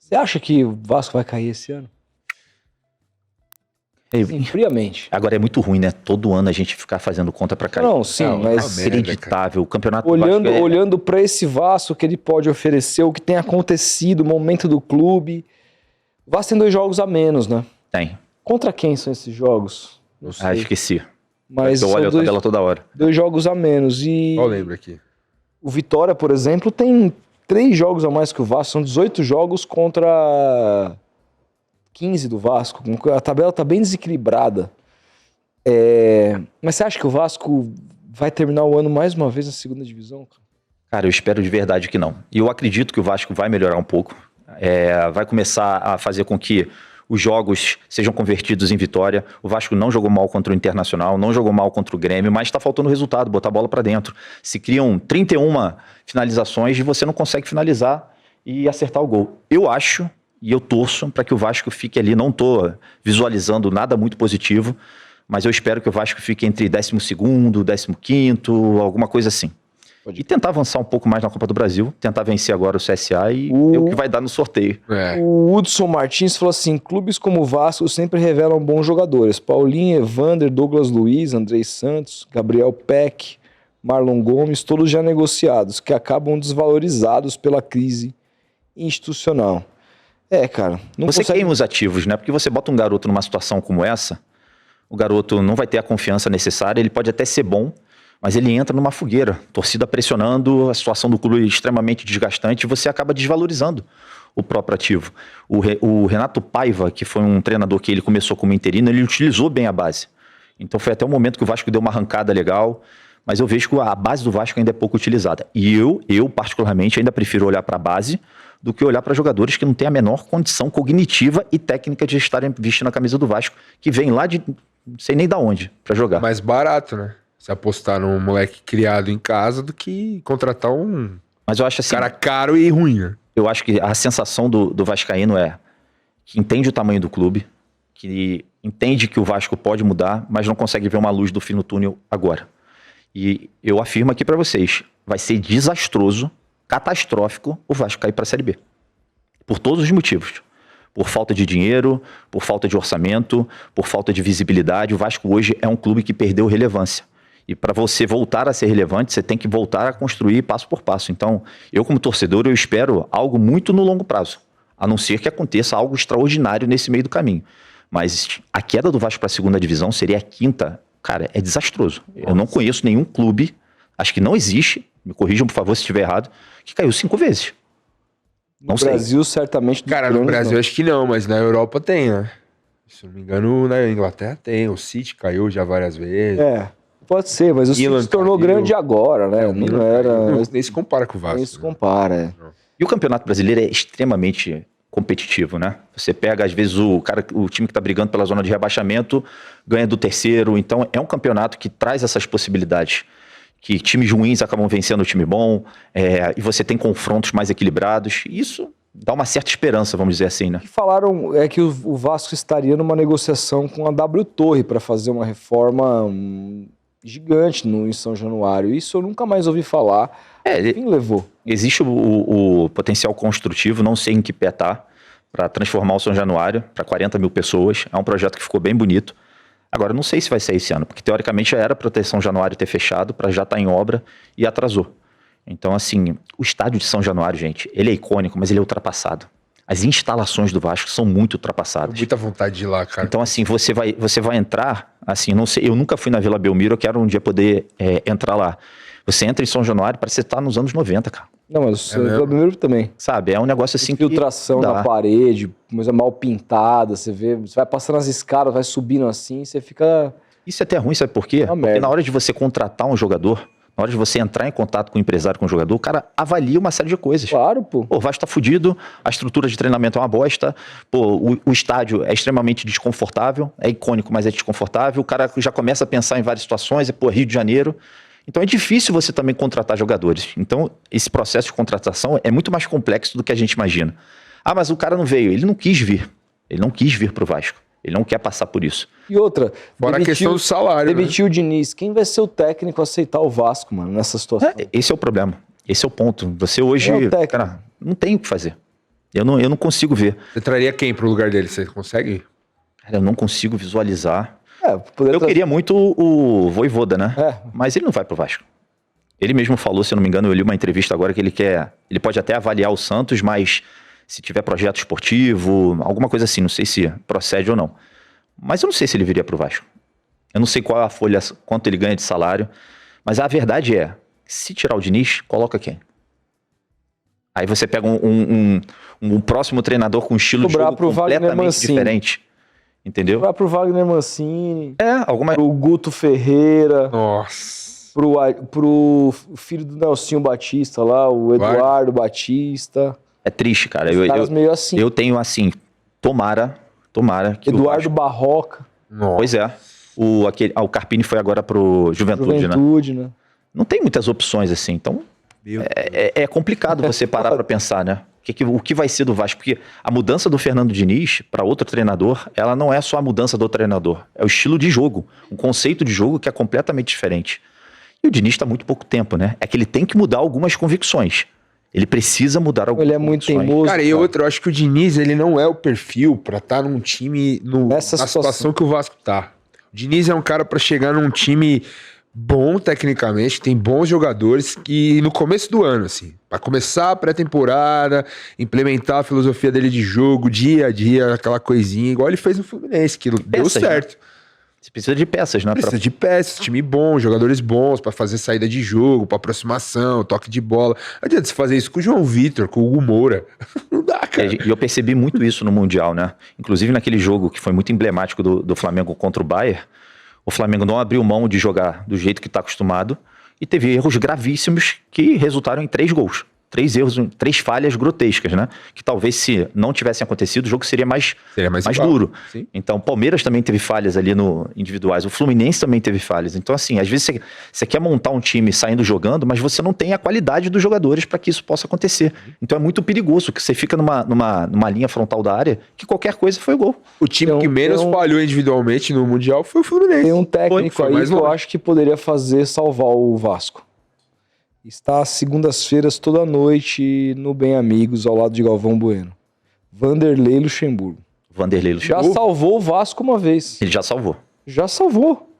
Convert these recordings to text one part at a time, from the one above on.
Você acha que o Vasco vai cair esse ano? Sim, friamente. Agora é muito ruim, né? Todo ano a gente ficar fazendo conta pra cair. Não, sim, mas inacreditável. O campeonato olhando para esse Vasco que ele pode oferecer, o que tem acontecido, o momento do clube. O Vasco tem 2 jogos a menos, né? Tem. Contra quem são esses jogos? Não sei. Ah, esqueci. Mas eu olho a tabela toda hora. 2 jogos a menos. E eu lembro aqui. O Vitória, por exemplo, tem 3 jogos a mais que o Vasco. São 18 jogos contra 15 do Vasco. A tabela tá bem desequilibrada. Mas você acha que o Vasco vai terminar o ano mais uma vez na segunda divisão? Cara, eu espero de verdade que não. E eu acredito que o Vasco vai melhorar um pouco. Vai começar a fazer com que os jogos sejam convertidos em vitória. O Vasco não jogou mal contra o Internacional, não jogou mal contra o Grêmio, mas está faltando resultado, botar a bola para dentro. Se criam 31 finalizações e você não consegue finalizar e acertar o gol. Eu acho e eu torço para que o Vasco fique ali. Não estou visualizando nada muito positivo, mas eu espero que o Vasco fique entre 12º, 15º, alguma coisa assim. E tentar avançar um pouco mais na Copa do Brasil, tentar vencer agora o CSA e ver o que vai dar no sorteio. O Hudson Martins falou assim: clubes como o Vasco sempre revelam bons jogadores. Paulinho, Evander, Douglas Luiz, Andrei Santos, Gabriel Peck, Marlon Gomes, todos já negociados, que acabam desvalorizados pela crise institucional. Cara, você queima os ativos, né? Porque você bota um garoto numa situação como essa, o garoto não vai ter a confiança necessária, ele pode até ser bom, mas ele entra numa fogueira, torcida pressionando, a situação do clube extremamente desgastante, e você acaba desvalorizando o próprio ativo. O Renato Paiva, que foi um treinador que ele começou como interino, ele utilizou bem a base. Então foi até o momento que o Vasco deu uma arrancada legal, mas eu vejo que a base do Vasco ainda é pouco utilizada. E eu particularmente, ainda prefiro olhar para a base do que olhar para jogadores que não têm a menor condição cognitiva e técnica de estarem vestindo a camisa do Vasco, que vem lá de não sei nem da onde para jogar. Mais barato, né? Se apostar num moleque criado em casa do que contratar um Mas eu acho assim, cara caro e ruim, né? Eu acho que a sensação do vascaíno é que entende o tamanho do clube, que entende que o Vasco pode mudar, mas não consegue ver uma luz do fim no túnel agora. E eu afirmo aqui para vocês, vai ser desastroso, catastrófico o Vasco cair para a Série B. Por todos os motivos. Por falta de dinheiro, por falta de orçamento, por falta de visibilidade. O Vasco hoje é um clube que perdeu relevância. E para você voltar a ser relevante, você tem que voltar a construir passo por passo. Então, eu como torcedor, eu espero algo muito no longo prazo. A não ser que aconteça algo extraordinário nesse meio do caminho. Mas a queda do Vasco para a segunda divisão seria a 5ª. Cara, é desastroso. Eu não conheço nenhum clube, acho que não existe, me corrijam por favor se estiver errado, que caiu 5 vezes. No Brasil, certamente. Cara, no Brasil acho que não, mas na Europa tem, né? Se não me engano, na Inglaterra tem. O City caiu já várias vezes. Pode ser, mas o City se tornou grande agora, né? Não era. Nem se compara com o Vasco. Nem se compara, E o Campeonato Brasileiro é extremamente competitivo, né? Você pega, às vezes, o time que está brigando pela zona de rebaixamento ganha do terceiro. Então, é um campeonato que traz essas possibilidades. Que times ruins acabam vencendo o time bom, e você tem confrontos mais equilibrados. Isso dá uma certa esperança, vamos dizer assim, né? O que falaram é que o Vasco estaria numa negociação com a W Torre para fazer uma reforma gigante em São Januário. Isso eu nunca mais ouvi falar. Quem levou? Existe o potencial construtivo, não sei em que pé tá, para transformar o São Januário para 40 mil pessoas. É um projeto que ficou bem bonito. Agora, não sei se vai sair esse ano, porque teoricamente já era para São Januário ter fechado, para já estar em obra, e atrasou. Então, assim, o estádio de São Januário, gente, ele é icônico, mas ele é ultrapassado. As instalações do Vasco são muito ultrapassadas. Muita vontade de ir lá, cara. Então, assim, você vai entrar, assim, não sei, eu nunca fui na Vila Belmiro, eu quero um dia poder entrar lá. Você entra em São Januário, parece que você tá nos anos 90, cara. Não, mas o Vila Belmiro também. Sabe, é um negócio assim infiltração na parede, coisa mal pintada, você vai passando as escadas, vai subindo assim, você fica... Isso é até ruim, sabe por quê? Porque na hora de você contratar um jogador, na hora de você entrar em contato com o empresário, com o jogador, o cara avalia uma série de coisas. Claro, pô. O Vasco tá fudido, a estrutura de treinamento é uma bosta, o estádio é extremamente desconfortável, é icônico, mas é desconfortável, o cara já começa a pensar em várias situações, Rio de Janeiro. Então é difícil você também contratar jogadores. Então esse processo de contratação é muito mais complexo do que a gente imagina. Ah, mas o cara não veio, ele não quis vir. Ele não quis vir pro Vasco. Ele não quer passar por isso. E outra, fora a questão do salário, demitiu o Diniz. Quem vai ser o técnico a aceitar o Vasco, mano, nessa situação? Esse é o problema. Esse é o ponto. Você hoje, cara, não tem o que fazer. Eu não consigo ver. Você traria quem pro lugar dele? Você consegue? Cara, eu não consigo visualizar. Poderia Eu queria muito o Vojvoda, né? É. Mas ele não vai pro Vasco. Ele mesmo falou, se eu não me engano, eu li uma entrevista agora que ele pode até avaliar o Santos, mas se tiver projeto esportivo, alguma coisa assim, não sei se procede ou não. Mas eu não sei se ele viria pro Vasco. Eu não sei qual é a folha, quanto ele ganha de salário, mas a verdade é, se tirar o Diniz, coloca quem? Aí você pega um próximo treinador com um estilo de Cobrar jogo pro Wagner completamente Mancini. diferente. Entendeu? Vai pro Wagner Mancini, Alguma... pro Guto Ferreira, Nossa. pro filho do Nelsinho Batista lá, o Eduardo Batista. É triste, cara. Os caras meio assim. Eu tenho assim, tomara que Eduardo Barroca. Nossa. Pois é. O Carpini foi agora pro Juventude, né? né? Não tem muitas opções assim, então é complicado você parar pra pensar, né? O que vai ser do Vasco? Porque a mudança do Fernando Diniz para outro treinador, ela não é só a mudança do treinador, é o estilo de jogo, um conceito de jogo que é completamente diferente. E o Diniz está há muito pouco tempo, né? É que ele tem que mudar algumas convicções. Ele precisa mudar algumas convicções. Ele é muito convicções. teimoso. Cara, e outro, eu acho que o Diniz, ele não é o perfil pra estar num time na situação que o Vasco tá. O Diniz é um cara pra chegar num time bom tecnicamente, tem bons jogadores, que no começo do ano, assim, pra começar a pré-temporada, implementar a filosofia dele de jogo, dia a dia, aquela coisinha, igual ele fez no Fluminense, que deu certo. Né? Você precisa de peças, né? Precisa de peças, time bom, jogadores bons pra fazer saída de jogo, pra aproximação, toque de bola. Não adianta você fazer isso com o João Vitor, com o Hugo Moura. Não dá, cara. E eu percebi muito isso no Mundial, né? Inclusive naquele jogo que foi muito emblemático do Flamengo contra o Bayern, o Flamengo não abriu mão de jogar do jeito que está acostumado e teve erros gravíssimos que resultaram em 3 gols. 3 erros, 3 falhas grotescas, né? Que talvez se não tivessem acontecido, o jogo seria mais duro. Sim. Então, o Palmeiras também teve falhas ali no individuais. O Fluminense também teve falhas. Então, assim, às vezes você quer montar um time saindo jogando, mas você não tem a qualidade dos jogadores para que isso possa acontecer. Então, é muito perigoso, que você fica numa linha frontal da área que qualquer coisa foi gol. O time que menos falhou individualmente no Mundial foi o Fluminense. Tem um técnico foi aí que eu acho que poderia salvar o Vasco. Está às segundas-feiras toda noite no Bem Amigos, ao lado de Galvão Bueno. Vanderlei Luxemburgo. Já salvou o Vasco uma vez. Ele já salvou. Já salvou.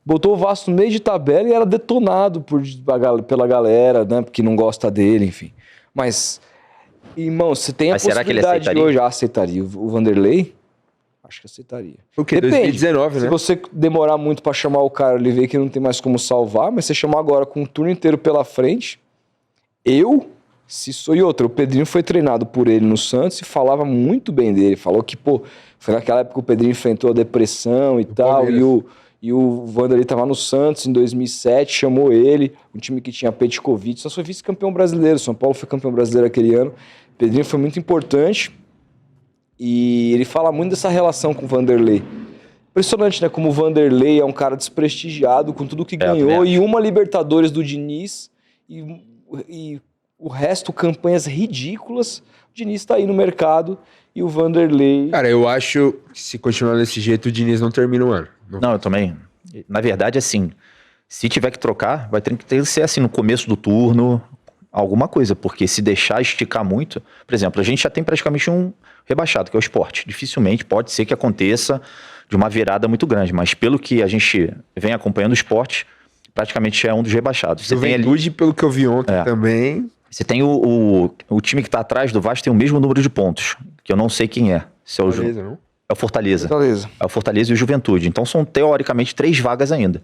Botou o Vasco no meio de tabela e era detonado pela galera, né? Porque não gosta dele, enfim. Mas, irmão, você tem a possibilidade de hoje. Aceitaria o Vanderlei? Acho que aceitaria. O que? Depende. 2019, né? Se você demorar muito pra chamar o cara, ele vê que não tem mais como salvar, mas você chamar agora com o turno inteiro pela frente, e outra, o Pedrinho foi treinado por ele no Santos e falava muito bem dele, falou que, foi naquela época que o Pedrinho enfrentou a depressão e tal, e o Vanderlei tava no Santos em 2007, chamou ele, um time que tinha Petkovic, só foi vice-campeão brasileiro, São Paulo foi campeão brasileiro aquele ano, o Pedrinho foi muito importante. E ele fala muito dessa relação com o Vanderlei. Impressionante, né? Como o Vanderlei é um cara desprestigiado com tudo que ganhou. E uma Libertadores do Diniz e o resto, campanhas ridículas. O Diniz tá aí no mercado e o Vanderlei... Cara, eu acho que se continuar desse jeito, o Diniz não termina o ano. Não, eu também. Na verdade, assim, se tiver que trocar, vai ter que ser assim, no começo do turno, alguma coisa. Porque se deixar esticar muito... Por exemplo, a gente já tem praticamente um rebaixado, que é o Sport. Dificilmente pode ser que aconteça de uma virada muito grande, mas pelo que a gente vem acompanhando o Sport, praticamente é um dos rebaixados. Você tem ali, pelo que eu vi ontem também. Você tem o time que está atrás do Vasco, tem o mesmo número de pontos, que eu não sei quem é. Se é o Fortaleza, não? É o Fortaleza. É o Fortaleza e o Juventude. Então são teoricamente 3 vagas ainda.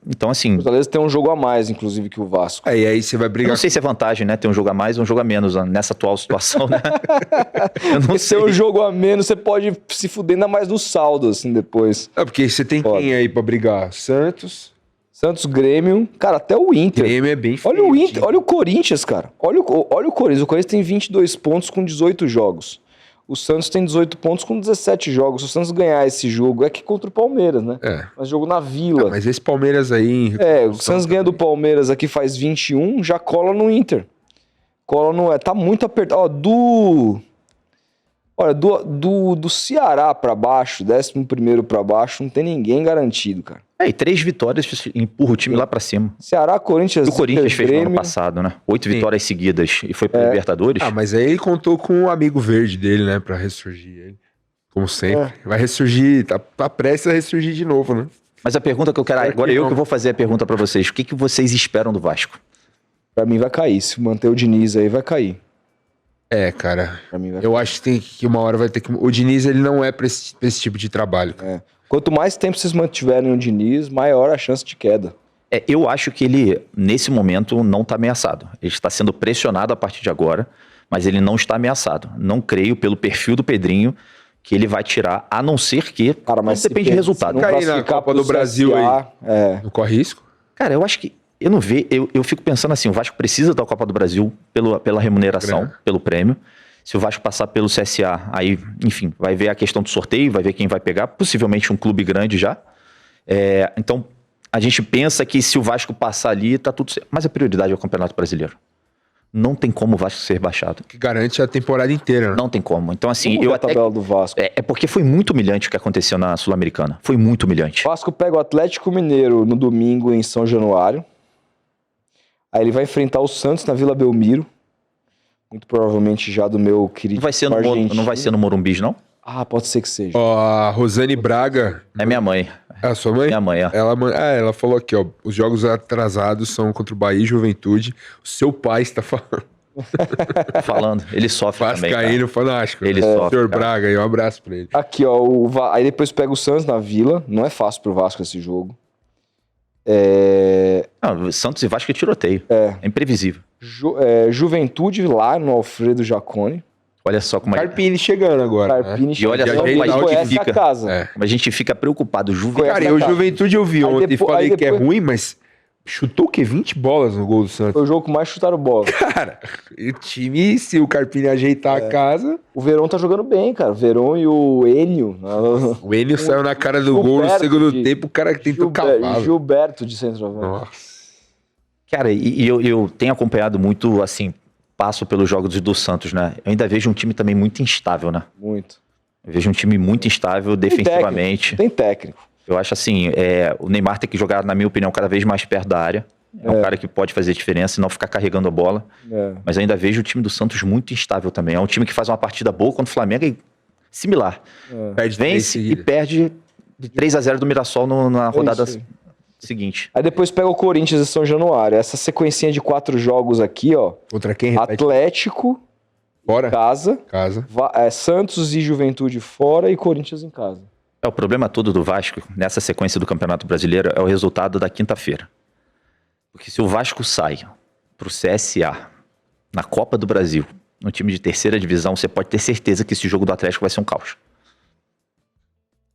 Então, assim... O Fortaleza tem um jogo a mais, inclusive, que o Vasco. E aí você vai brigar... Eu não sei se é vantagem, né? Ter um jogo a mais ou um jogo a menos nessa atual situação, né? Eu não sei. Se é um jogo a menos, você pode se fuder ainda mais no saldo, assim, depois. Porque você tem quem aí pra brigar? Santos, Grêmio, cara, até o Inter. Grêmio é bem Olha o Inter, olha o Corinthians, cara. Olha o Corinthians. O Corinthians tem 22 pontos com 18 jogos. O Santos tem 18 pontos com 17 jogos. Se o Santos ganhar esse jogo, é que contra o Palmeiras, né? Mas jogo na Vila. Mas esse Palmeiras aí... O Santos ganha do Palmeiras aqui, faz 21, já cola no Inter. Tá muito apertado. Olha, do Ceará pra baixo, 11º pra baixo, não tem ninguém garantido, cara. E 3 vitórias empurra o time lá pra cima. Ceará, Corinthians... E o Corinthians fez Grêmio. no ano passado, né? 8 vitórias seguidas e foi pra Libertadores. Mas aí ele contou com o amigo verde dele, né? Pra ressurgir ele. Como sempre. Vai ressurgir, tá prestes a ressurgir de novo, né? Mas a pergunta que eu quero... Agora eu que vou fazer a pergunta pra vocês. O que vocês esperam do Vasco? Pra mim vai cair. Se manter o Diniz aí, vai cair. Cara. Pra mim vai eu acho que uma hora vai ter que... O Diniz, ele não é pra esse tipo de trabalho. Quanto mais tempo vocês mantiverem o Diniz, maior a chance de queda. Eu acho que ele, nesse momento, não está ameaçado. Ele está sendo pressionado a partir de agora, mas ele não está ameaçado. Não creio, pelo perfil do Pedrinho, que ele vai tirar, a não ser que... Cara, mas depende do resultado. Se não cair na Copa do Brasil CSA, aí, não corre risco? Cara, eu acho que... Eu não vejo... Eu fico pensando assim, o Vasco precisa da Copa do Brasil pela remuneração, pelo prêmio. Se o Vasco passar pelo CSA, aí, enfim, vai ver a questão do sorteio, vai ver quem vai pegar, possivelmente um clube grande já. Então, a gente pensa que se o Vasco passar ali, tá tudo certo. Mas a prioridade é o Campeonato Brasileiro. Não tem como o Vasco ser baixado. Que garante a temporada inteira, né? Não tem como. Então, assim, Vamos ver a tabela do Vasco. É porque foi muito humilhante o que aconteceu na Sul-Americana. Foi muito humilhante. O Vasco pega o Atlético Mineiro no domingo em São Januário. Aí ele vai enfrentar o Santos na Vila Belmiro. Muito provavelmente já do meu querido Não vai ser no Morumbis, não? Pode ser que seja. A Rosane Braga... É minha mãe. É a sua mãe? Minha mãe, Ela falou aqui, ó. Os jogos atrasados são contra o Bahia e Juventude. O seu pai está falando. Ele sofre também, cara. Vascaíno fanático. Ele sofre, Senhor cara. Braga, aí um abraço pra ele. Aqui, ó. Aí depois pega o Santos na Vila. Não é fácil pro Vasco esse jogo. Santos e Vasco é tiroteio. É imprevisível. Juventude lá no Alfredo Jaconi. Olha só como Carpini chegando agora. Carpini E olha só como a gente fica. Casa. A gente fica preocupado. Cara, e o Juventude eu vi ontem e falei que é ruim, mas chutou o quê? 20 bolas no gol do Santos. Foi o jogo que mais chutaram bola. Cara, o time, se o Carpini ajeitar a casa... O Verón tá jogando bem, cara. O Verón e o Enio. O Enio saiu na cara do gol no segundo tempo, o cara que tentou cavar. Gilberto de centroavante. Nossa. Cara, e eu tenho acompanhado muito, assim, passo pelos jogos do Santos, né? Eu ainda vejo um time também muito instável, né? Muito. Eu vejo um time muito instável defensivamente. Tem técnico. Eu acho assim, o Neymar tem que jogar, na minha opinião, cada vez mais perto da área. É um cara que pode fazer diferença e não ficar carregando a bola. Mas eu ainda vejo o time do Santos muito instável também. É um time que faz uma partida boa contra o Flamengo e similar. Vence e perde de 3-0 do Mirassol na rodada seguinte. Aí depois pega o Corinthians em São Januário. Essa sequencinha de 4 jogos aqui, ó. Contra quem? Atlético, fora. Casa. Santos e Juventude fora e Corinthians em casa. O problema todo do Vasco, nessa sequência do Campeonato Brasileiro, é o resultado da quinta-feira. Porque se o Vasco sai pro CSA na Copa do Brasil, no time de terceira divisão, você pode ter certeza que esse jogo do Atlético vai ser um caos.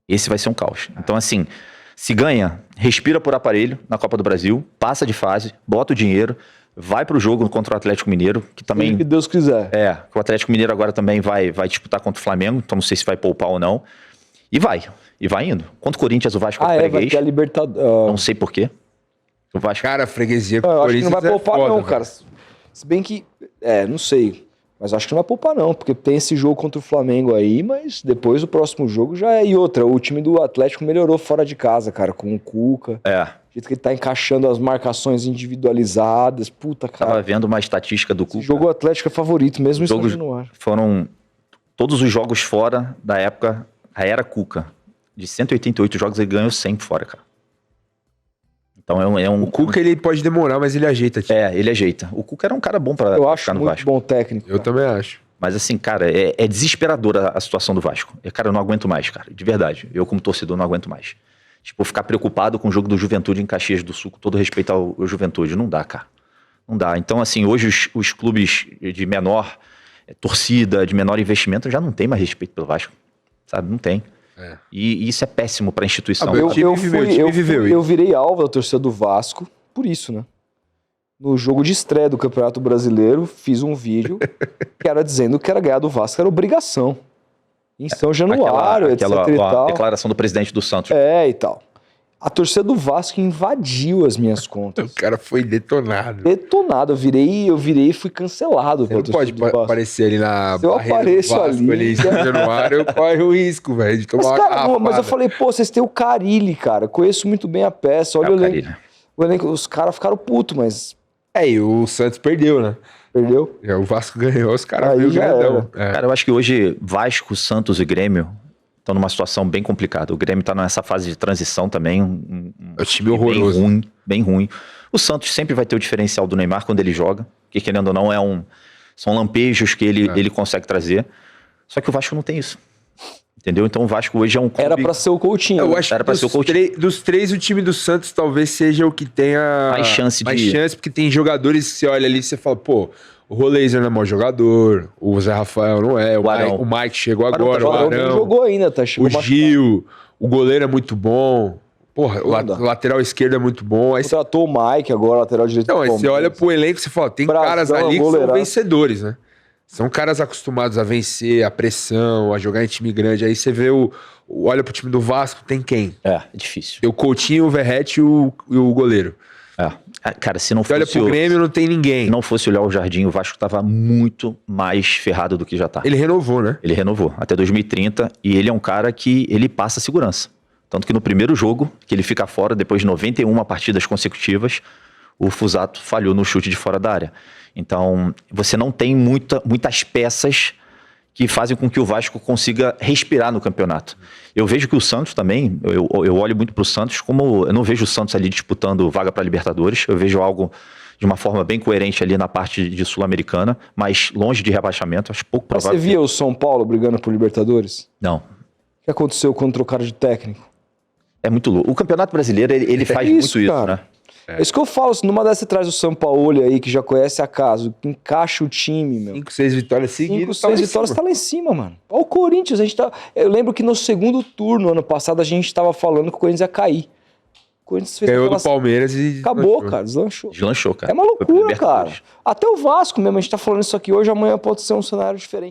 Esse vai ser um caos. Então, assim, se ganha, respira por aparelho na Copa do Brasil, passa de fase, bota o dinheiro, vai pro jogo contra o Atlético Mineiro, que também... Que Deus quiser. Que o Atlético Mineiro agora também vai disputar contra o Flamengo, então não sei se vai poupar ou não. E vai indo. Contra o Corinthians, o Vasco é freguês. Vai ter a Libertadores. Não sei por quê. O Vasco... Cara, a freguesia com o o Corinthians não vai poupar foda, não, cara. Se bem que... não sei. Mas acho que não vai poupar não, porque tem esse jogo contra o Flamengo aí, mas depois o próximo jogo já é. E outra, o time do Atlético melhorou fora de casa, cara, com o Cuca. O jeito que ele tá encaixando as marcações individualizadas. Puta, cara. Tava vendo uma estatística do Cuca. Esse jogo o Atlético é favorito, mesmo isso no ar. Foram todos os jogos fora da época, a era Cuca. De 188 jogos, ele ganhou 100 fora, cara. Então O Cuca, ele pode demorar, mas ele ajeita. Tipo. Ele ajeita. O Cuca era um cara bom pra ficar no Vasco. Eu acho muito bom técnico. Eu também acho. Mas assim, cara, é desesperadora a situação do Vasco. Cara, eu não aguento mais, cara. De verdade. Eu, como torcedor, não aguento mais. Tipo, ficar preocupado com o jogo do Juventude em Caxias do Sul, com todo respeito ao Juventude. Não dá, cara. Não dá. Então, assim, hoje os clubes de menor torcida, de menor investimento, já não tem mais respeito pelo Vasco. Sabe? Não tem. E isso é péssimo pra instituição. Eu virei alvo da torcida do Vasco por isso, né? No jogo de estreia do Campeonato Brasileiro, fiz um vídeo que era dizendo que era ganhar do Vasco, era obrigação. Em São Januário, etc e tal. A declaração do presidente do Santos. E tal. A torcida do Vasco invadiu as minhas contas. O cara foi detonado. Detonado. Eu virei e fui cancelado. Você não pode aparecer ali na Se eu apareço do Vasco, ali em Januário, eu corro o risco, velho, de tomar mas eu falei, pô, vocês têm o Carille, cara. Conheço muito bem a peça. Olha o elenco. Os caras ficaram putos, mas... E o Santos perdeu, né? Perdeu? O Vasco ganhou, os caras viram grandão. Cara, eu acho que hoje Vasco, Santos e Grêmio estão numa situação bem complicada. O Grêmio tá nessa fase de transição também. É um time horroroso. Bem ruim. O Santos sempre vai ter o diferencial do Neymar quando ele joga, que querendo ou não são lampejos que ele consegue trazer. Só que o Vasco não tem isso. Entendeu? Então o Vasco hoje é um clube... Era pra ser o Coutinho. Eu acho que dos três, o time do Santos talvez seja o que tenha mais chance, porque tem jogadores que você olha ali e você fala, pô, o Roleiser não é mau jogador, o Zé Rafael não é, o Mike chegou agora, o Arão não jogou ainda, tá? O Gil, o goleiro é muito bom, porra, o lateral esquerdo é muito bom. Aí contratou o Mike agora, lateral direito. Então, aí você olha pro elenco e você fala, tem caras ali que são vencedores, né? São caras acostumados a vencer, a pressão, a jogar em time grande. Aí você vê olha pro time do Vasco, tem quem? É difícil. Tem o Coutinho, o Verratti e o goleiro. Cara, se não fosse... Olha pro Grêmio, não tem ninguém. Se não fosse o Léo Jardim, o Vasco tava muito mais ferrado do que já tá. Ele renovou, né? Ele renovou, até 2030. E ele é um cara que ele passa segurança. Tanto que no primeiro jogo, que ele fica fora, depois de 91 partidas consecutivas, o Fusato falhou no chute de fora da área. Então, você não tem muitas peças que fazem com que o Vasco consiga respirar no campeonato. Eu vejo que o Santos também, eu olho muito para o Santos como... Eu não vejo o Santos ali disputando vaga para Libertadores, eu vejo algo de uma forma bem coerente ali na parte de Sul-Americana, mas longe de rebaixamento, acho pouco provável. Mas você via o São Paulo brigando por Libertadores? Não. O que aconteceu quando trocaram de técnico? É muito louco. O Campeonato Brasileiro, ele faz muito isso, né? É isso que eu falo, se numa dessas você traz o Sampaoli aí, que já conhece a casa, que encaixa o time, meu. 5, 6 vitórias seguidas. 5, 6 vitórias tá lá em cima, mano. Olha o Corinthians, eu lembro que no segundo turno, ano passado, a gente tava falando que o Corinthians ia cair. O Corinthians fez ganhou do Palmeiras e... Acabou, cara, deslanchou. Deslanchou, cara. É uma loucura, cara. Até o Vasco mesmo, a gente tá falando isso aqui hoje, amanhã pode ser um cenário diferente.